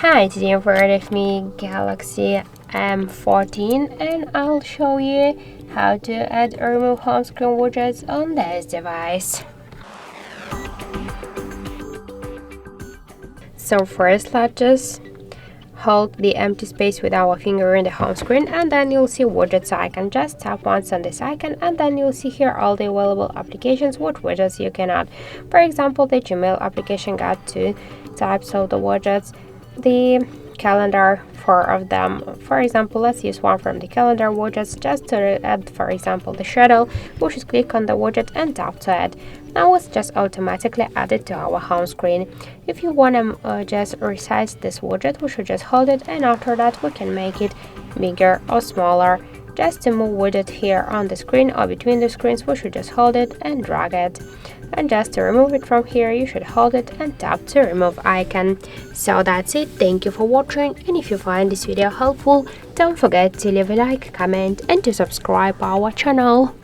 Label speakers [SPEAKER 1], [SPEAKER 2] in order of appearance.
[SPEAKER 1] Hi, today I'm with me Galaxy M14 and I'll show you how to add or remove home screen widgets on this device. So first let's just hold the empty space with our finger in the home screen and then you'll see widgets icon. Just tap once on this icon and then you'll see here all the available applications with widgets you can add. For example, the Gmail application got 2 types of the widgets. The calendar, 4 of them. For example, let's use one from the calendar widgets just to add, for example, the schedule. We should click on the widget and tap to add. Now it's just automatically added to our home screen. If you want to just resize this widget, we should just hold it, and after that we can make it bigger or smaller. Just to move widget here on the screen or between the screens, we should just hold it and drag it. And just to remove it from here, you should hold it and tap to remove icon. So that's it. Thank you for watching, and if you find this video helpful, don't forget to leave a like, comment and to subscribe our channel.